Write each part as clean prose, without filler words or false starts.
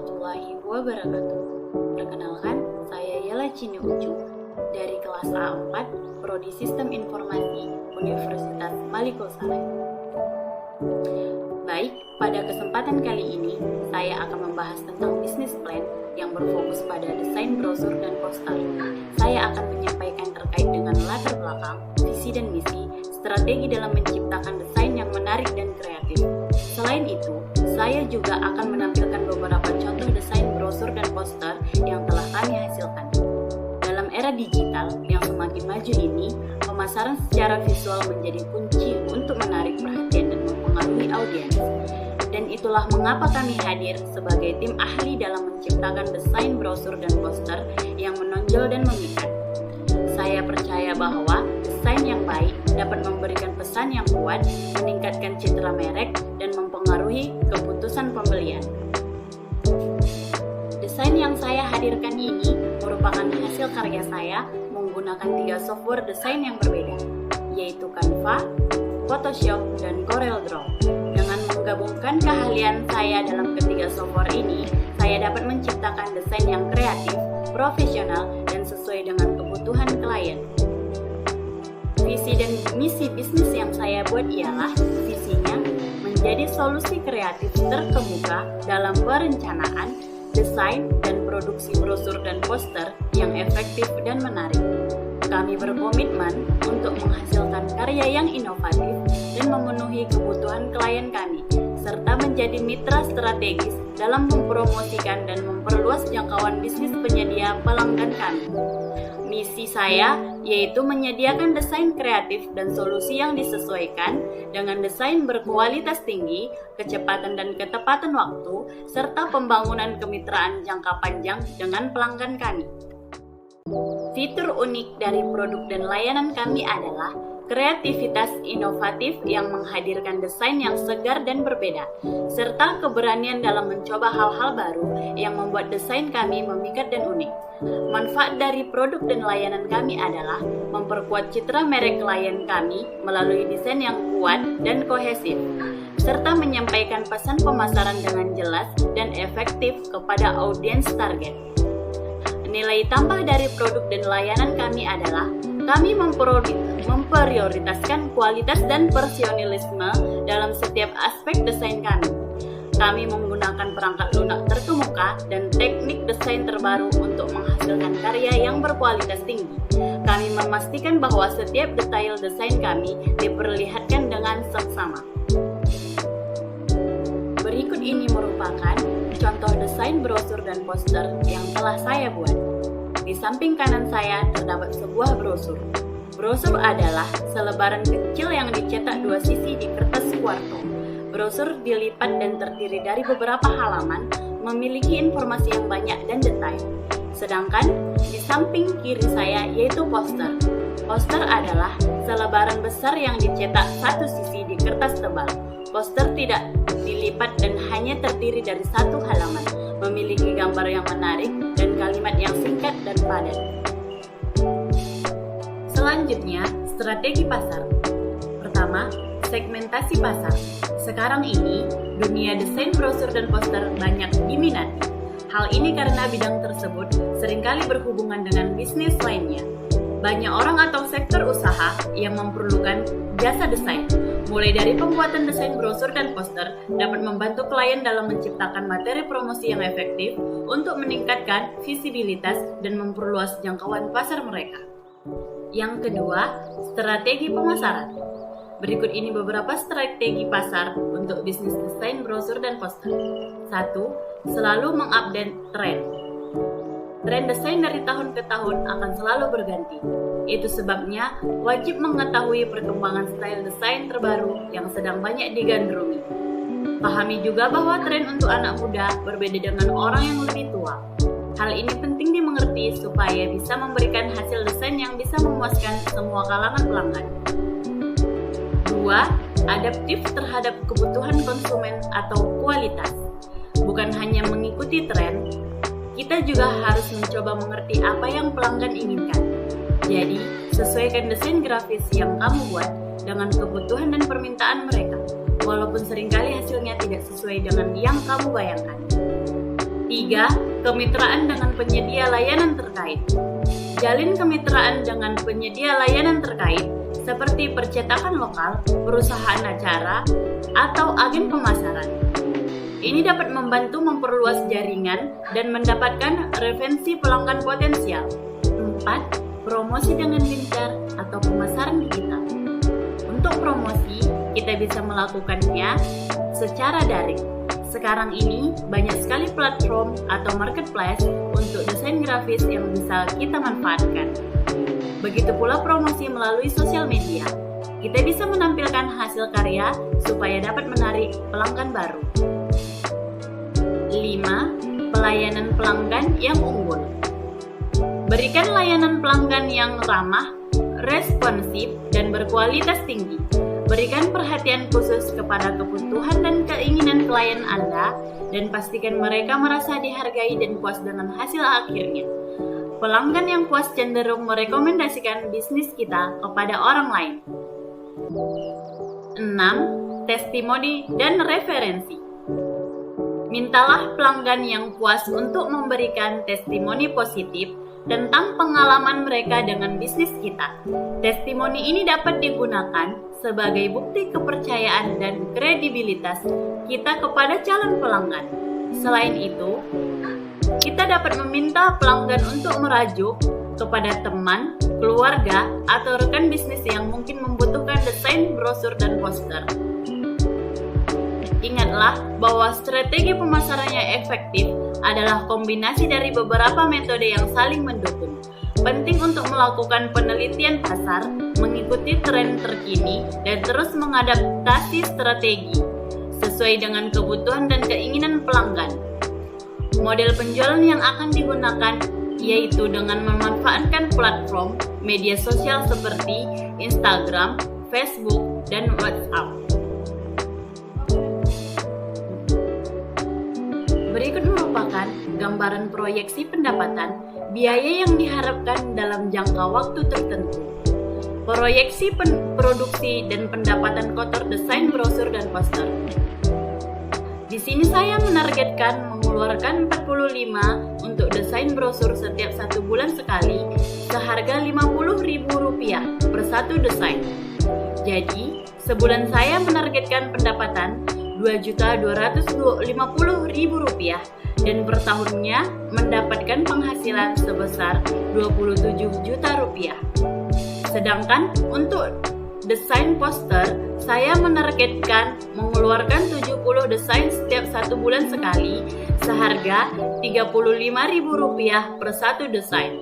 warahmatullahi wabarakatuh. Perkenalkan, saya Yela Cini Ucu dari kelas A4 Prodi Sistem Informasi Universitas Malikul Saleh. Baik, pada kesempatan kali ini saya akan membahas tentang bisnis plan yang berfokus pada desain brosur dan poster. Saya akan menyampaikan terkait dengan latar belakang, visi dan misi, strategi dalam menciptakan desain yang menarik dan kreatif. Selain itu, saya juga akan menampilkan beberapa contoh desain brosur dan poster yang telah kami hasilkan. Dalam era digital yang semakin maju ini, pemasaran secara visual menjadi kunci untuk menarik perhatian dan mempengaruhi audiens. Dan itulah mengapa kami hadir sebagai tim ahli dalam menciptakan desain brosur dan poster yang menonjol dan memikat. Saya percaya bahwa desain yang baik dapat memberikan pesan yang kuat, meningkatkan citra merek, dan mempengaruhi keputusan pembelian. Desain yang saya hadirkan ini merupakan hasil karya saya menggunakan 3 software desain yang berbeda, yaitu Canva, Photoshop, dan CorelDRAW. Dengan menggabungkan keahlian saya dalam ketiga software ini, saya dapat menciptakan desain yang kreatif, profesional, dan sesuai dengan kebutuhan klien. Visi dan misi bisnis yang saya buat ialah visinya menjadi solusi kreatif terkemuka dalam perencanaan, desain, dan produksi brosur dan poster yang efektif dan menarik. Kami berkomitmen untuk menghasilkan karya yang inovatif dan memenuhi kebutuhan klien kami, serta menjadi mitra strategis dalam mempromosikan dan memperluas jangkauan bisnis penyedia pelanggan kami. Misi saya yaitu menyediakan desain kreatif dan solusi yang disesuaikan dengan desain berkualitas tinggi, kecepatan dan ketepatan waktu, serta pembangunan kemitraan jangka panjang dengan pelanggan kami. Fitur unik dari produk dan layanan kami adalah kreativitas inovatif yang menghadirkan desain yang segar dan berbeda, serta keberanian dalam mencoba hal-hal baru yang membuat desain kami memikat dan unik. Manfaat dari produk dan layanan kami adalah memperkuat citra merek klien kami melalui desain yang kuat dan kohesif, serta menyampaikan pesan pemasaran dengan jelas dan efektif kepada audiens target. Nilai tambah dari produk dan layanan kami adalah kami memprioritaskan kualitas dan personalisme dalam setiap aspek desain kami. Kami menggunakan perangkat lunak terkemuka dan teknik desain terbaru untuk menghasilkan karya yang berkualitas tinggi. Kami memastikan bahwa setiap detail desain kami diperlihatkan dengan seksama. Berikut ini merupakan contoh desain brosur dan poster yang telah saya buat. Di samping kanan saya terdapat sebuah brosur. Brosur adalah selebaran kecil yang dicetak 2 sisi di kertas kuarto. Brosur dilipat dan terdiri dari beberapa halaman, memiliki informasi yang banyak dan detail. Sedangkan di samping kiri saya yaitu poster. Poster adalah selebaran besar yang dicetak 1 sisi di kertas tebal. Poster tidak dilipat dan hanya terdiri dari 1 halaman, memiliki gambar yang menarik dan kalimat yang singkat dan padat. Selanjutnya, strategi pasar. Pertama, segmentasi pasar. Sekarang ini, dunia desain brosur dan poster banyak diminati. Hal ini karena bidang tersebut seringkali berhubungan dengan bisnis lainnya. Banyak orang atau sektor usaha yang memerlukan jasa desain, mulai dari pembuatan desain brosur dan poster dapat membantu klien dalam menciptakan materi promosi yang efektif untuk meningkatkan visibilitas dan memperluas jangkauan pasar mereka. Yang kedua, strategi pemasaran. Berikut ini beberapa strategi pasar untuk bisnis desain brosur dan poster. 1. Selalu mengupdate tren. Tren desain dari tahun ke tahun akan selalu berganti. Itu sebabnya wajib mengetahui perkembangan style desain terbaru yang sedang banyak digandrungi. Pahami juga bahwa tren untuk anak muda berbeda dengan orang yang lebih tua. Hal ini penting dimengerti supaya bisa memberikan hasil desain yang bisa memuaskan semua kalangan pelanggan. 2. Adaptif terhadap kebutuhan konsumen atau kualitas. Bukan hanya mengikuti tren, kita juga harus mencoba mengerti apa yang pelanggan inginkan. Jadi, sesuaikan desain grafis yang kamu buat dengan kebutuhan dan permintaan mereka, walaupun seringkali hasilnya tidak sesuai dengan yang kamu bayangkan. 3. Kemitraan dengan penyedia layanan terkait. Jalin kemitraan dengan penyedia layanan terkait seperti percetakan lokal, perusahaan acara, atau agen pemasaran. Ini dapat membantu memperluas jaringan dan mendapatkan referensi pelanggan potensial. 4. Promosi dengan gencar atau pemasaran digital. Untuk promosi, kita bisa melakukannya secara daring. Sekarang ini, banyak sekali platform atau marketplace untuk desain grafis yang bisa kita manfaatkan. Begitu pula promosi melalui sosial media. Kita bisa menampilkan hasil karya supaya dapat menarik pelanggan baru. 5. Pelayanan pelanggan yang unggul. Berikan layanan pelanggan yang ramah, responsif, dan berkualitas tinggi. Berikan perhatian khusus kepada kebutuhan dan keinginan klien Anda, dan pastikan mereka merasa dihargai dan puas dengan hasil akhirnya. Pelanggan yang puas cenderung merekomendasikan bisnis kita kepada orang lain. 6. Testimoni dan referensi. Mintalah pelanggan yang puas untuk memberikan testimoni positif tentang pengalaman mereka dengan bisnis kita. Testimoni ini dapat digunakan sebagai bukti kepercayaan dan kredibilitas kita kepada calon pelanggan. Selain itu, kita dapat meminta pelanggan untuk merajuk kepada teman, keluarga, atau rekan bisnis yang mungkin membutuhkan desain brosur dan poster. Ingatlah bahwa strategi pemasaran yang efektif adalah kombinasi dari beberapa metode yang saling mendukung. Penting untuk melakukan penelitian pasar, mengikuti tren terkini, dan terus mengadaptasi strategi sesuai dengan kebutuhan dan keinginan pelanggan. Model penjualan yang akan digunakan yaitu dengan memanfaatkan platform media sosial seperti Instagram, Facebook, dan WhatsApp. Berikut merupakan gambaran proyeksi pendapatan biaya yang diharapkan dalam jangka waktu tertentu. Proyeksi produksi dan pendapatan kotor desain brosur dan poster. Di sini saya menargetkan mengeluarkan 45 untuk desain brosur setiap 1 bulan sekali seharga Rp50.000 per satu desain. Jadi, sebulan saya menargetkan pendapatan Rp2.250.000 dan per tahunnya mendapatkan penghasilan sebesar Rp27 juta. Sedangkan untuk desain poster, saya menargetkan mengeluarkan 70 desain setiap 1 bulan sekali seharga Rp35.000 per satu desain.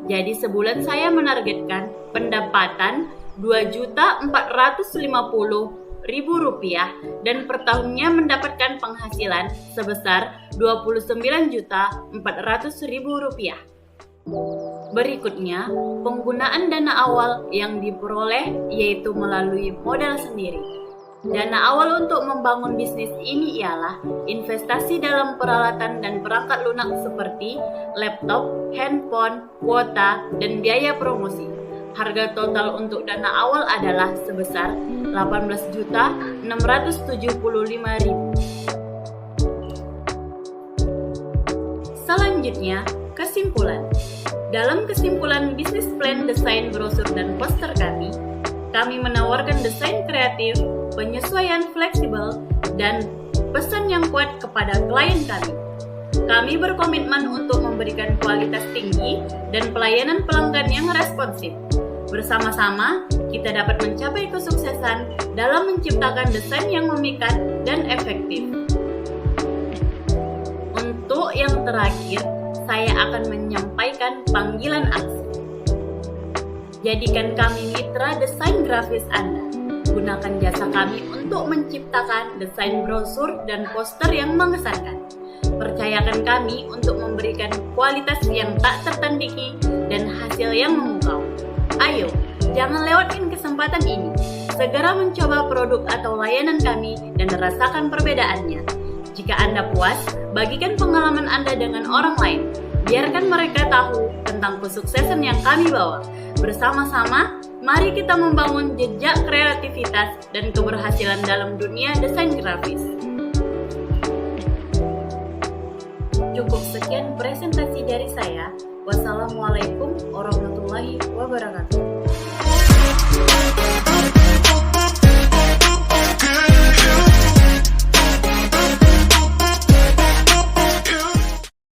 Jadi sebulan saya menargetkan pendapatan Rp2.450.000 dan per tahunnya mendapatkan penghasilan sebesar Rp29.400.000. Berikutnya, penggunaan dana awal yang diperoleh yaitu melalui modal sendiri. Dana awal untuk membangun bisnis ini ialah investasi dalam peralatan dan perangkat lunak seperti laptop, handphone, kuota, dan biaya promosi. Harga total untuk dana awal adalah sebesar Rp18.675.000. Selanjutnya, kesimpulan. Dalam kesimpulan bisnis plan desain brosur dan poster kami menawarkan desain kreatif, penyesuaian fleksibel, dan pesan yang kuat kepada klien kami. Kami berkomitmen untuk memberikan kualitas tinggi dan pelayanan pelanggan yang responsif. Bersama-sama, kita dapat mencapai kesuksesan dalam menciptakan desain yang memikat dan efektif. Untuk yang terakhir, saya akan menyampaikan panggilan aksi. Jadikan kami mitra desain grafis Anda. Gunakan jasa kami untuk menciptakan desain brosur dan poster yang mengesankan. Percayakan kami untuk memberikan kualitas yang tak tertandingi dan hasil yang memukau. Ayo, jangan lewatin kesempatan ini. Segera mencoba produk atau layanan kami dan rasakan perbedaannya. Jika Anda puas, bagikan pengalaman Anda dengan orang lain. Biarkan mereka tahu tentang kesuksesan yang kami bawa. Bersama-sama, mari kita membangun jejak kreativitas dan keberhasilan dalam dunia desain grafis. Cukup sekian presentasi dari saya. Wassalamualaikum warahmatullahi wabarakatuh.